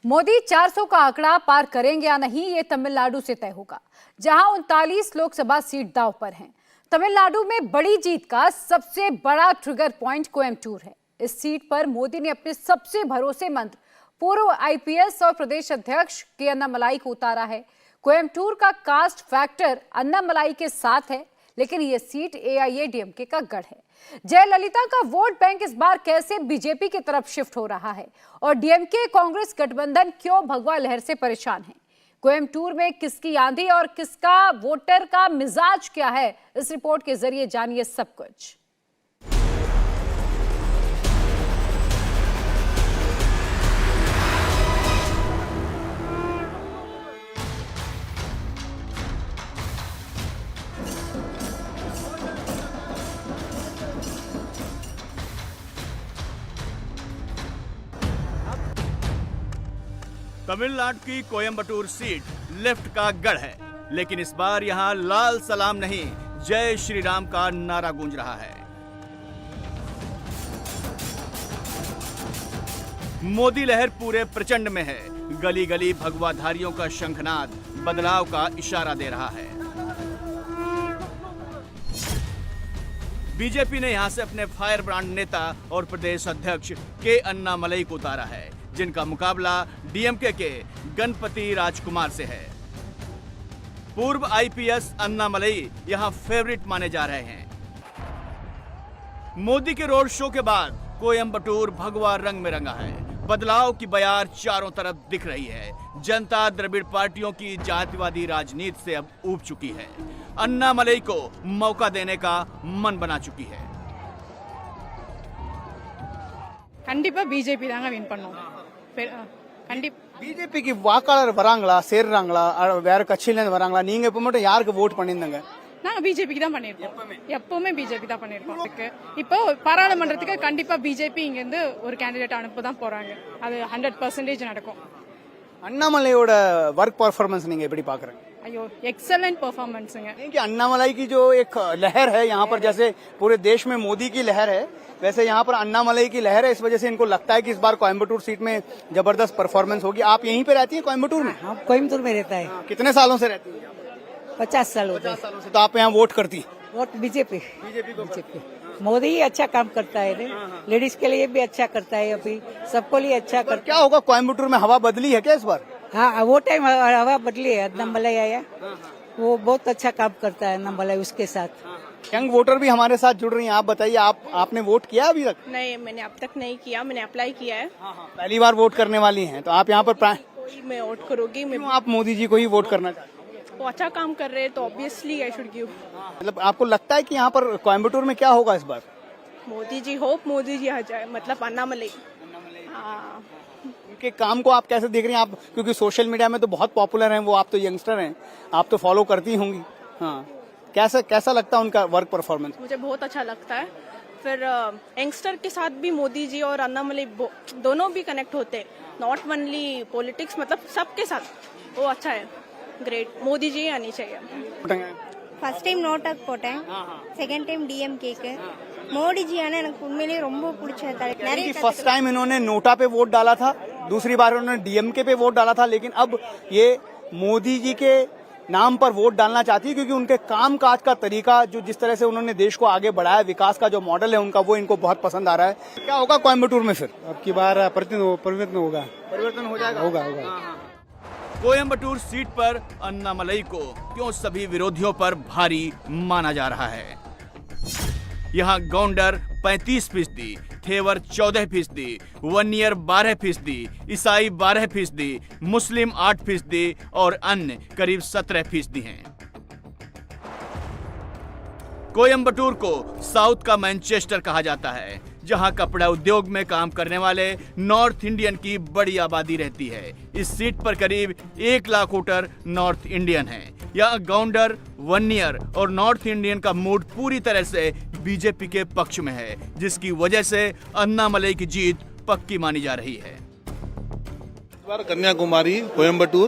मोदी 400 का आंकड़ा पार करेंगे या नहीं, ये तमिलनाडु से तय होगा, जहां 39 लोकसभा सीट दांव पर हैं। तमिलनाडु में बड़ी जीत का सबसे बड़ा ट्रिगर पॉइंट कोयम्बटूर है। इस सीट पर मोदी ने अपने सबसे भरोसेमंद पूर्व आईपीएस और प्रदेश अध्यक्ष के अन्नामलाई को उतारा है। कोयम्बटूर का कास्ट फैक्टर अन्नामलाई के साथ है, लेकिन यह सीट एआईएडीएमके का गढ़ है। जयललिता का वोट बैंक इस बार कैसे बीजेपी की तरफ शिफ्ट हो रहा है और डीएमके कांग्रेस गठबंधन क्यों भगवा लहर से परेशान है? कोयम्बटूर में किसकी आंधी और किसका वोटर का मिजाज क्या है, इस रिपोर्ट के जरिए जानिए सब कुछ। तमिलनाडु की कोयम्बटूर सीट लेफ्ट का गढ़ है, लेकिन इस बार यहां लाल सलाम नहीं, जय श्री राम का नारा गूंज रहा है। मोदी लहर पूरे प्रचंड में है। गली गली भगवाधारियों का शंखनाद बदलाव का इशारा दे रहा है। बीजेपी ने यहां से अपने फायर ब्रांड नेता और प्रदेश अध्यक्ष के अन्नामलाई को उतारा है, जिनका मुकाबला डीएमके के गणपति राजकुमार से है। पूर्व आईपीएस अन्नामलाई यहां फेवरेट माने जा रहे हैं। मोदी के रोड शो के बाद कोयम्बटूर भगवा रंग में रंगा है। बदलाव की बयार चारों तरफ दिख रही है। जनता द्रविड़ पार्टियों की जातिवादी राजनीति से अब ऊब चुकी है। अन्नामलाई को मौका देने का मन बना चुकी है। கண்டிப்பா பிஜேபி தாங்க வின் பண்ணும். பிஜேபிக்கு வாக்காளர் வராங்களா, சேர்றாங்களா, வேற கட்சியில இருந்து வராங்களா? நீங்க இப்ப மட்டும் யாருக்கு வோட் பண்ணிருந்தீங்க? நாங்க பிஜேபிக்கு தான் பண்ணிருக்கோம். எப்பவுமே பிஜேபி தான் பண்ணிருக்கோம். இப்போ பாராளுமன்றத்துக்கு கண்டிப்பா பிஜேபி இங்க இருந்து ஒரு கேண்டிடேட் அனுப்ப தான் போறாங்க. அது 100% நடக்கும். अन्नामलाईயோட वर्क परफॉर्मेंस நீங்க எப்படி பாக்குறீங்க? ஐயோ, एक्सेलेंट परफॉर्मेंसங்க. नहीं कि अन्नामलाई की जो एक लहर है यहाँ पर, जैसे पूरे देश में मोदी की लहर है, वैसे यहाँ पर अन्नामलाई की लहर है। इस वजह से इनको लगता है कि इस बार कोयम्बटूर सीट में जबरदस्त परफॉर्मेंस होगी। आप यहीं पे रहती हैं कोयम्बटूर में? हाँ, कोयम्बटूर में रहता है। कितने सालों से रहती हैं? 50 साल होते 50 सालों से। तो आप यहाँ वोट करती हैं? Vote BJP BJP. मोदी ही अच्छा काम करता है, लेडीज के लिए भी अच्छा करता है, अभी सबको लिए अच्छा करता है। क्या होगा, कोयम्बटूर में हवा बदली है क्या इस बार? हाँ, वो टाइम हवा बदली है। अन्नामलाई आया, वो बहुत अच्छा काम करता है अन्नामलाई उसके साथ। यंग वोटर भी हमारे साथ जुड़ रही हैं। आप बताइए, आपने वोट किया अभी तक? नहीं, मैंने अब तक नहीं किया। मैंने अप्लाई किया है। पहली बार वोट करने वाली हैं, तो आप यहाँ पर कोई मैं वोट करूंगी। मैं आप मोदी जी को ही वोट करना चाहते हैं? वो अच्छा काम कर रहे हैं तो ऑब्वियसली आई शुड गिव। मतलब आपको लगता है कि यहाँ पर कोयम्बटूर में क्या होगा इस बार? मोदी जी, होप मोदी जी आ जाए, मतलब अन्नामलाई। हाँ, उनके काम को आप कैसे देख रही हैं? आप क्योंकि सोशल मीडिया में तो बहुत पॉपुलर हैं वो, आप तो यंगस्टर हैं, आप तो फॉलो करती होंगी। हाँ, कैसा लगता है उनका वर्क परफॉर्मेंस? मुझे बहुत अच्छा लगता है। फिर यंगस्टर के साथ भी मोदी जी और अन्नामलाई दोनों भी कनेक्ट होते हैं, नॉट ओनली पॉलिटिक्स, मतलब सबके साथ। वो अच्छा है, ग्रेट। मोदी जी आनी चाहिए। ஃபர்ஸ்ட் டைம் நோட்டாக்கு போட்டேன், செகண்ட் டைம் டிஎம்கேக்கு. மோடிஜி ஆனா எனக்கு உண்மையிலேயே ரொம்ப பிடிச்ச தலைவர். நிறைய फर्स्ट टाइम इन्होंने नोटा पे वोट डाला था, दूसरी बार उन्होंने डीएमके पे वोट डाला था, लेकिन अब ये मोदी जी के नाम पर वोट डालना चाहती है, क्योंकि उनके काम काज का तरीका, जो जिस तरह से उन्होंने देश को आगे बढ़ाया, विकास का जो मॉडल है उनका, वो इनको बहुत पसंद आ रहा है। क्या होगा कोयम्बटूर में फिर अब की बार? परिवर्तन होगा, परिवर्तन हो जाएगा, होगा। कोयम्बटूर सीट पर अन्नामलाई को क्यों सभी विरोधियों पर भारी माना जा रहा है? यहाँ गौंडर 35%, थेवर 14%, वनियर 12%, ईसाई 12%, मुस्लिम 8% और अन्य करीब 17% हैं। कोयम्बटूर को साउथ का मैनचेस्टर कहा जाता है, जहां कपड़ा उद्योग में काम करने वाले नॉर्थ इंडियन की बड़ी आबादी रहती है। इस सीट पर करीब 1 लाख वोटर नॉर्थ इंडियन हैं। यहाँ गौंडर, वनियर और नॉर्थ इंडियन का मूड पूरी तरह से बीजेपी के पक्ष में है, जिसकी वजह से अन्नामलाई की जीत पक्की मानी जा रही है। इस बार कन्याकुमारी, कोयम्बटूर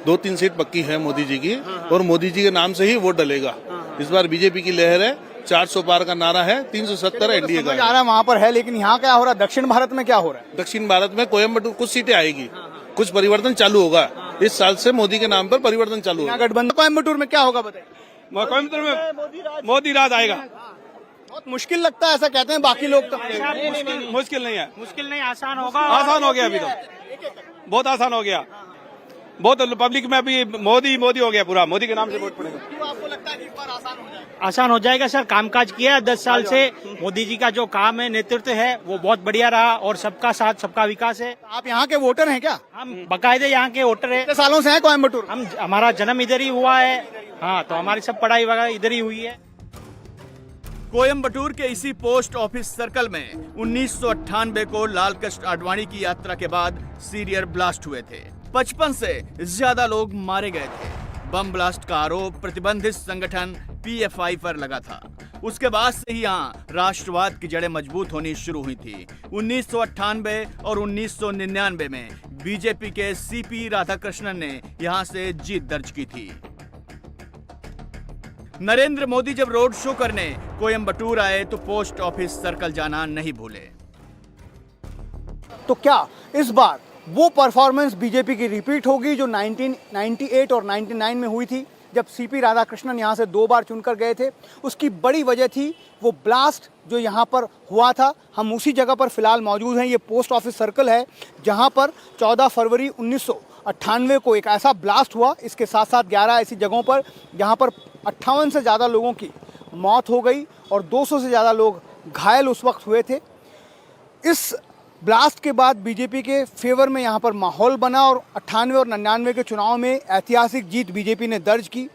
2-3 सीट पक्की है मोदी जी की, और मोदी जी के नाम से ही वोट डलेगा। इस बार बीजेपी की लहर है, 400 पार का नारा है, 370 एनडीए का। वहाँ पर है, लेकिन यहाँ क्या हो रहा है? दक्षिण भारत में क्या हो रहा है? दक्षिण भारत में कोयम्बटूर कुछ सीटें आएगी, कुछ परिवर्तन चालू होगा। इस साल से मोदी के नाम पर परिवर्तन चालू होगा। गठबंधन कोयम्बटूर में क्या होगा बताइए। कोयम्बतूर में मोदी राज आएगा। बहुत मुश्किल लगता है ऐसा कहते हैं बाकी लोग तो। मुश्किल नहीं है, मुश्किल नहीं, आसान होगा। आसान हो गया अभी तो, बहुत आसान हो गया। बहुत पब्लिक में अभी मोदी मोदी हो गया पूरा, मोदी के नाम से वोट पड़ेगा। क्यों आपको लगता है कि इस बार आसान हो जाएगा? आसान हो जाएगा सर। कामकाज किया 10 साल से मोदी जी का जो काम है, नेतृत्व है, वो बहुत बढ़िया रहा और सबका साथ सबका विकास है। आप यहाँ के वोटर हैं क्या? हम बकायदे यहाँ के वोटर है। कितने सालों से हैं कोयम्बटूर? हमारा जन्म इधर ही हुआ है। हाँ, तो हमारी सब पढ़ाई वगैरह इधर ही हुई है। कोयम्बटूर के इसी पोस्ट ऑफिस सर्कल में 1998 को लाल कृष्ण आडवाणी की यात्रा के बाद सीरियर ब्लास्ट हुए थे। 55 से ज्यादा लोग मारे गए थे। बम ब्लास्ट का आरोप प्रतिबंधित संगठन PFI पर लगा था। उसके बाद से ही यहाँ राष्ट्रवाद की जड़ें मजबूत होनी शुरू हुई थी। 1998 और 1999 में बीजेपी के CP राधाकृष्णन ने यहाँ से जीत दर्ज की थी। नरेंद्र मोदी जब रोड शो करने कोयम्बटूर आए तो पोस्ट ऑफिस सर्कल जाना नहीं भूले। तो क्या इस बार वो परफॉर्मेंस बीजेपी की रिपीट होगी जो 1998 और 99 में हुई थी, जब CP राधाकृष्णन यहाँ से 2 बार चुनकर गए थे? उसकी बड़ी वजह थी वो ब्लास्ट जो यहाँ पर हुआ था। हम उसी जगह पर फिलहाल मौजूद हैं। ये पोस्ट ऑफिस सर्कल है जहाँ पर 14 फरवरी 1998 को एक ऐसा ब्लास्ट हुआ। इसके साथ साथ 11 ऐसी जगहों पर जहाँ पर 58 से ज़्यादा लोगों की मौत हो गई और 200 से ज़्यादा लोग घायल उस वक्त हुए थे। इस ब्लास्ट के बाद बीजेपी के फेवर में यहाँ पर माहौल बना और 98 और 99 के चुनाव में ऐतिहासिक जीत बीजेपी ने दर्ज की,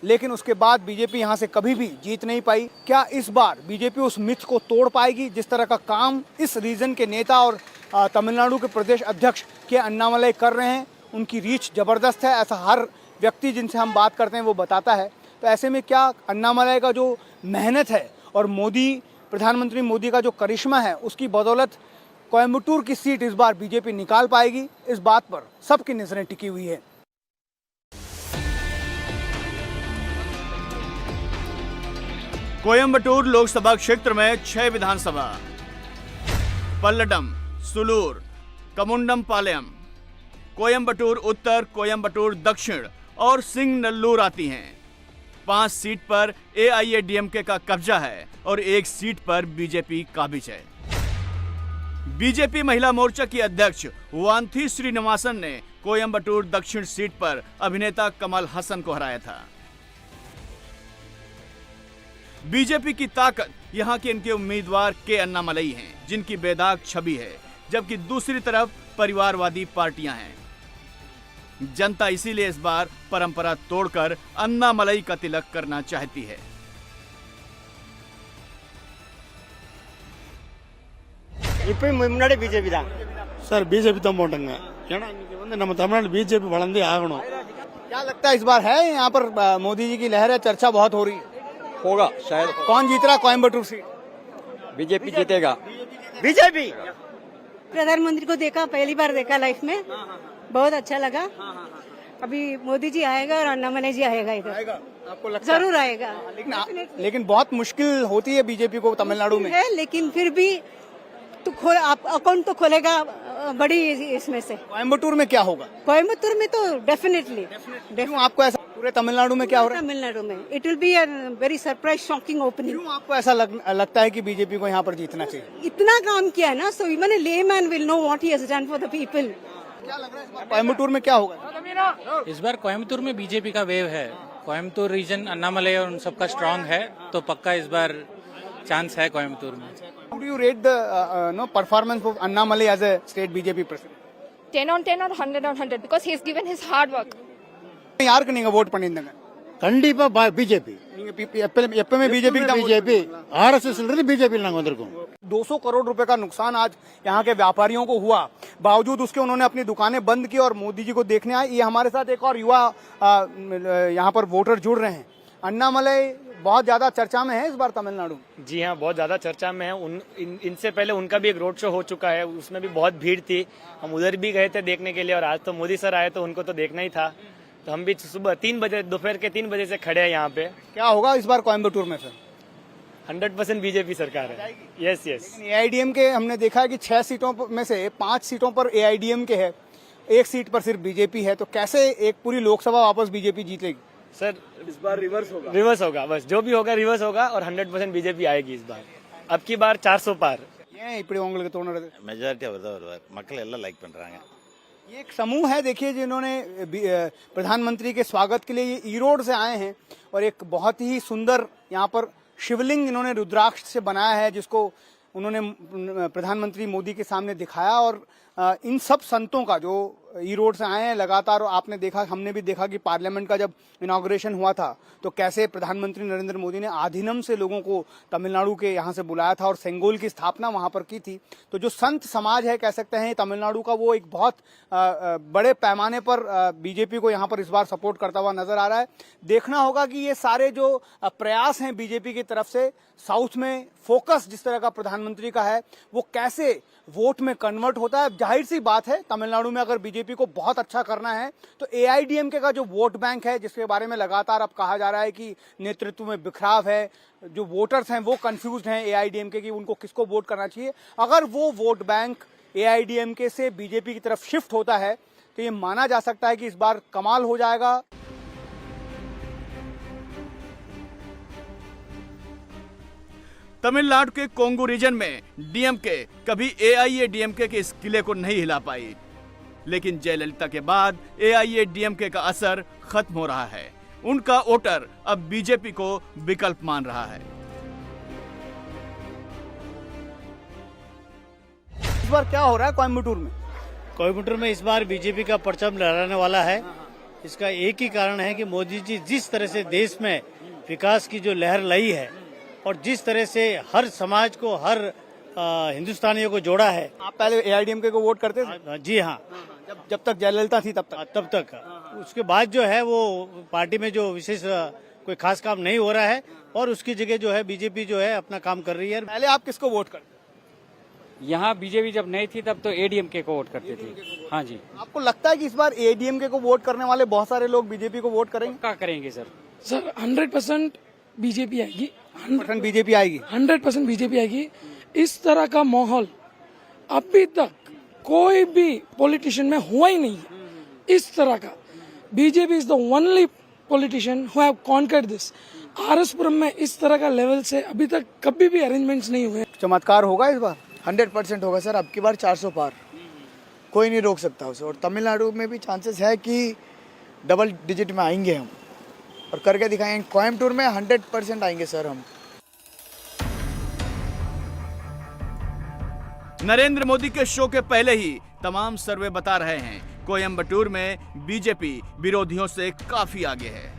लेकिन उसके बाद बीजेपी यहाँ से कभी भी जीत नहीं पाई। क्या इस बार बीजेपी उस मिथ को तोड़ पाएगी? जिस तरह का काम इस रीजन के नेता और तमिलनाडु के प्रदेश अध्यक्ष के अन्नामलाई कर रहे हैं, उनकी रीच ज़बरदस्त है, ऐसा हर व्यक्ति जिनसे हम बात करते हैं वो बताता है। तो ऐसे में क्या अन्नामलाई का जो मेहनत है और मोदी, प्रधानमंत्री मोदी का जो करिश्मा है, उसकी बदौलत कोयम्बटूर की सीट इस बार बीजेपी निकाल पाएगी? इस बात पर सबकी नजरें टिकी हुई है। कोयम्बटूर लोकसभा क्षेत्र में 6 विधानसभा, पल्लडम, सुलूर, कमुंडम पालयम, कोयम्बटूर उत्तर, कोयम्बटूर दक्षिण और सिंगनल्लूर आती हैं। 5 सीट पर AIADMK का कब्जा है और 1 सीट पर बीजेपी काबिज है। बीजेपी महिला मोर्चा की अध्यक्ष वांथी श्रीनिवासन ने कोयम्बटूर दक्षिण सीट पर अभिनेता कमल हसन को हराया था। बीजेपी की ताकत यहां के इनके उम्मीदवार के अन्नामलई हैं, जिनकी बेदाग छवि है, जबकि दूसरी तरफ परिवारवादी पार्टियां हैं। जनता इसीलिए इस बार परंपरा तोड़कर अन्नामलई का तिलक करना चाहती है। இப்போ முன்னாடி பிஜேபி தான் சார். பிஜேபி தான் போட்டுங்க. ஏன்னா இன்னைக்கு வந்து நம்ம தமிழ்நாடு பிஜேபி வளர்ந்தே ஆகணும். क्या लगता है इस बार है यहाँ पर मोदी जी की लहर है, चर्चा बहुत हो रही होगा शायद। कौन जीत रहा कोयम्बटूर सीट? बीजेपी जीतेगा। बीजेपी। प्रधानमंत्री को देखा, पहली बार देखा लाइफ में, बहुत अच्छा लगा। अभी मोदी जी आएगा और अन्नामलई जी आएगा इधर। आपको लगता है? जरूर आएगा। लेकिन बहुत मुश्किल होती है बीजेपी को तमिलनाडु में है, लेकिन फिर भी तो आप अकाउंट तो खोलेगा बड़ी इसमें से। कोयम्बटूर में क्या होगा? कोयम्बटूर में तो डेफिनेटली। क्यों आपको ऐसा? पूरे तमिलनाडु में क्या हो रहा है? तमिलनाडु में it will be a very surprise shocking opening. क्यों आपको ऐसा लगता है कि बीजेपी को यहाँ पर जीतना चाहिए? इतना काम किया है ना, so even a layman will know what he has done for the people. क्या लग रहा है कोयम्बटूर में क्या होगा? इस बार कोयम्बतूर में बीजेपी का वेव है। कोयम्बतूर रीजन अन्नामलई और उन सबका स्ट्रांग है, तो पक्का इस बार चांस है कोयम्बतूर में। How do you rate the performance of Annamalai as a state BJP president? 10 on 10 or 100 on 100 because he's given his hard work. யாருக்கு நீங்க வோட் பண்ணிருந்தீங்க? கண்டிப்பா பிஜேபி. நீங்க எப்பவுமே बीजेपी की बीजेपी RSS இருந்து बीजेपी நாங்க வந்திருக்கோம். 200 करोड़ रुपए का नुकसान आज यहाँ के व्यापारियों को हुआ, बावजूद उसके उन्होंने अपनी दुकानें बंद की और मोदी जी को देखने आए। ये हमारे साथ एक और युवा यहाँ पर वोटर जुड़ रहे हैं। अन्नामलई बहुत ज्यादा चर्चा में है इस बार तमिलनाडु। जी हाँ, बहुत ज्यादा चर्चा में है। इनसे पहले उनका भी एक रोड शो हो चुका है, उसमें भी बहुत भीड़ थी। हम उधर भी गए थे देखने के लिए और आज तो मोदी सर आए तो उनको तो देखना ही था। तो हम भी सुबह 3 बजे, दोपहर के 3 बजे से खड़े हैं यहाँ पे। क्या होगा इस बार कोयम्बटूर में? फिर 100% बीजेपी सरकार है। यस। AIADMK हमने देखा है कि 6 सीटों में से 5 सीटों पर AIADMK है एक सीट पर सिर्फ बीजेपी है, तो कैसे एक पूरी लोकसभा वापस बीजेपी जीतेगी? सर इस बार रिवर्स होगा, बस जो भी होगा रिवर्स होगा और 100% बीजेपी आएगी इस बार। अब की बार 400 पार। ஏன் இப்படி உங்களுக்கு தோணுறது? மெஜாரிட்டி அவர் தான் வருவார், மக்கள் எல்லாம் லைக் பண்றாங்க। ये एक समूह है, देखिए, जिन्होंने प्रधानमंत्री के स्वागत के लिए ये ईरोड से आए हैं और एक बहुत ही सुंदर यहाँ पर शिवलिंग इन्होंने रुद्राक्ष से बनाया है, जिसको उन्होंने प्रधानमंत्री मोदी के सामने दिखाया। और इन सब संतों का जो ईरोड से आए हैं लगातार, आपने देखा, हमने भी देखा कि पार्लियामेंट का जब इनॉग्रेशन हुआ था तो कैसे प्रधानमंत्री नरेंद्र मोदी ने आधीनम से लोगों को तमिलनाडु के यहाँ से बुलाया था और सेंगोल की स्थापना वहां पर की थी। तो जो संत समाज है, कह सकते हैं तमिलनाडु का, वो एक बहुत बड़े पैमाने पर बीजेपी को यहाँ पर इस बार सपोर्ट करता हुआ नजर आ रहा है। देखना होगा कि ये सारे जो प्रयास हैं बीजेपी की तरफ से, साउथ में फोकस जिस तरह का प्रधानमंत्री का है, वो कैसे वोट में कन्वर्ट होता है। जाहिर सी बात है, तमिलनाडु में अगर बीजेपी को बहुत अच्छा करना है तो एआईडीएमके का जो वोट बैंक है, जिसके बारे में लगातार अब कहा जा रहा है कि नेतृत्व में बिखराव है, जो वोटर्स हैं वो कंफ्यूज्ड हैं एआईडीएमके की उनको किसको वोट करना चाहिए, अगर वो वोट बैंक एआईडीएमके से बीजेपी की तरफ शिफ्ट होता है तो ये माना जा सकता है कि इस बार कमाल हो जाएगा। तमिलनाडु के कोंगू रीजन में डीएमके कभी एआईएडीएमके के इस किले को नहीं हिला पाई, लेकिन जयललिता के बाद एआईएडीएमके का असर खत्म हो रहा है। उनका वोटर अब बीजेपी को विकल्प मान रहा है। इस बार क्या हो रहा है कोयम्बटूर में? कोयम्बटूर में इस बार बीजेपी का परचम लहराने वाला है। इसका एक ही कारण है कि मोदी जी जिस तरह से देश में विकास की जो लहर लाई है और जिस तरह से हर समाज को, हर हिंदुस्तानियों को जोड़ा है। आप पहले एआईडीएमके को वोट करते थे? जी हाँ, जब तक जयललिता थी तब तक। उसके बाद जो है वो पार्टी में जो विशेष कोई खास काम नहीं हो रहा है और उसकी जगह जो है बीजेपी जो है अपना काम कर रही है। पहले आप किसको वोट करते? यहाँ बीजेपी जब नहीं थी तब तो एडीएमके को वोट करते थे। हाँ जी। आपको लगता है कि इस बार एडीएमके को वोट करने वाले बहुत सारे लोग बीजेपी को वोट करेंगे? क्या करेंगे सर? सर 100% बीजेपी आएगी। 100% बीजेपी आएगी। 100% बीजेपी आएगी। इस तरह का माहौल अभी तक कोई भी पॉलिटिशियन में हुआ ही नहीं है। इस तरह का BJP is the only politician who have conquered this. RS Puram में इस तरह का लेवल से अभी तक कभी भी अरेंजमेंट्स नहीं हुए। चमत्कार होगा इस बार? 100% होगा सर। अब की बार 400 पार, कोई नहीं रोक सकता उसे। और तमिलनाडु में भी चांसेस है कि डबल डिजिट में आएंगे हम और करके दिखाएंगे। कोयम्बटूर में 100% आएंगे सर हम। नरेंद्र मोदी के शो के पहले ही तमाम सर्वे बता रहे हैं कोयम्बटूर में बीजेपी विरोधियों से काफी आगे है।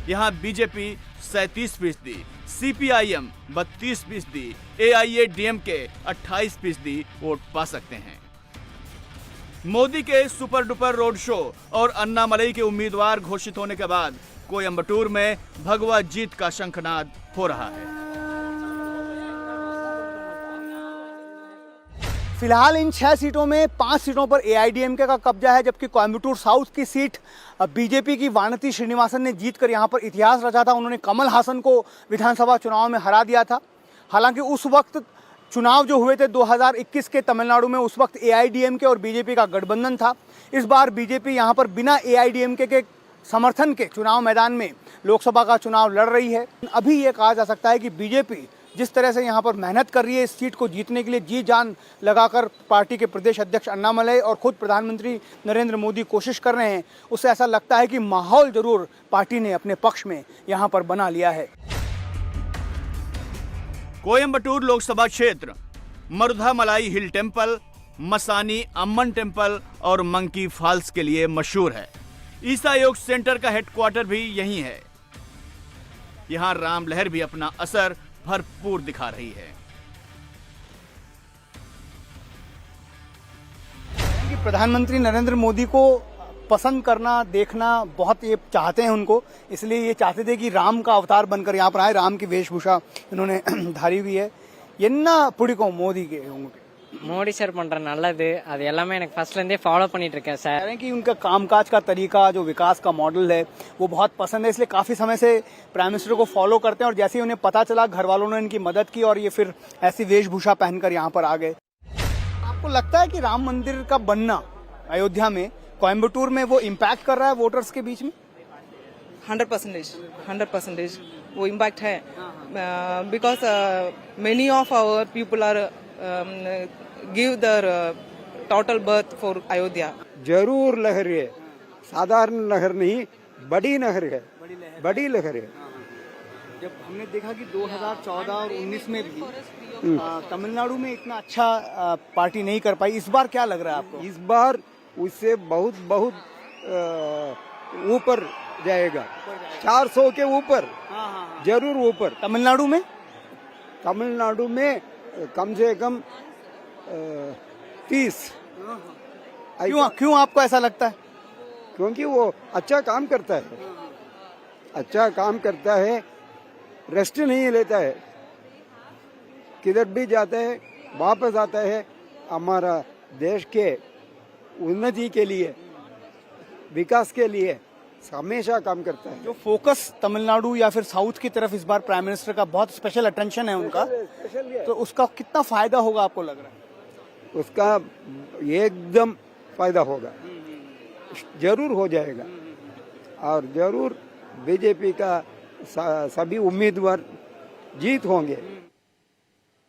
यहां बीजेपी 37%, सीपीआईएम 32%, एआईएडीएमके 28% वोट पा सकते हैं। मोदी के सुपर डुपर रोड शो और अन्नामलई के उम्मीदवार घोषित होने के बाद कोयम्बटूर में भगवा जीत का शंखनाद हो रहा है। फिलहाल इन 6 सीटों में 5 सीटों पर एआईडीएमके का कब्जा है, जबकि कोयम्बटूर साउथ की सीट बीजेपी की वानती श्रीनिवासन ने जीतकर यहां पर इतिहास रचा था। उन्होंने कमल हासन को विधानसभा चुनाव में हरा दिया था। हालांकि उस वक्त चुनाव जो हुए थे 2021 के तमिलनाडु में, उस वक्त एआईडीएमके और बीजेपी का गठबंधन था। इस बार बीजेपी यहां पर बिना एआईडीएमके के समर्थन के चुनाव मैदान में लोकसभा का चुनाव लड़ रही है। अभी ये कहा जा सकता है कि बीजेपी जिस तरह से यहाँ पर मेहनत कर रही है इस सीट को जीतने के लिए, जी जान लगाकर पार्टी के प्रदेश अध्यक्ष अन्नामलई और खुद प्रधानमंत्री नरेंद्र मोदी कोशिश कर रहे हैं, उससे ऐसा लगता है कि माहौल जरूर पार्टी ने अपने पक्ष में यहाँ पर बना लिया है। कोयम्बटूर लोकसभा क्षेत्र मरुधामलाई हिल टेम्पल, मसानी अम्मन टेम्पल और मंकी फॉल्स के लिए मशहूर है। ईसा योग सेंटर का हेडक्वार्टर भी यहीं है। यहाँ राम लहर भी अपना असर भरपूर दिखा रही है। कि प्रधानमंत्री नरेंद्र मोदी को पसंद करना, देखना बहुत ये चाहते हैं उनको, इसलिए ये चाहते थे कि राम का अवतार बनकर यहाँ पर आए। राम की वेशभूषा इन्होंने धारी हुई है। என்ன பிடிக்கும் मोदी के உங்களுக்கு? மோடி சார் பண்ற நல்லது அது எல்லாமே எனக்கு ஃபர்ஸ்ட்ல இருந்தே ஃபாலோ பண்ணிட்டு இருக்கேன் சார்। कह रहे हैं कि उनका कामकाज का तरीका, जो विकास का मॉडल है वो बहुत पसंद है, इसलिए काफी समय से प्राइम मिनिस्टर को फॉलो करते हैं। और जैसे ही उन्हें पता चला, घर वालों ने इनकी मदद की और ये फिर ऐसी वेशभूषा पहनकर यहाँ पर आ गए। आप आपको लगता है कि राम मंदिर का बनना अयोध्या में कोयम्बटूर में वो इम्पैक्ट कर रहा है वोटर्स के बीच में? 100% वो इम्पैक्ट है because many of our people are give their total birth for Ayodhya. जरूर लहर है, साधारण लहर नहीं, बड़ी लहर है, बड़ी लहर है. जब हमने देखा कि 2014 और 19 में भी तमिलनाडु में इतना अच्छा पार्टी नहीं कर पाई, इस बार क्या लग रहा है आपको? इस बार उससे बहुत बहुत ऊपर जाएगा, 400 के ऊपर, जरूर ऊपर. तमिलनाडु में कम से कम 30. क्यों आपको ऐसा लगता है? क्योंकि वो अच्छा काम करता है, अच्छा काम करता है, रेस्ट नहीं लेता है, किधर भी जाता है वापस आता है. हमारा देश के उन्नति के लिए, विकास के लिए हमेशा काम करता है. जो फोकस तमिलनाडु या फिर साउथ की तरफ इस बार प्राइम मिनिस्टर का बहुत स्पेशल अटेंशन है उनका, तो उसका कितना फायदा होगा आपको लग रहा है? उसका एकदम फायदा होगा, जरूर हो जाएगा. और जरूर बीजेपी का सभी उम्मीदवार जीत होंगे.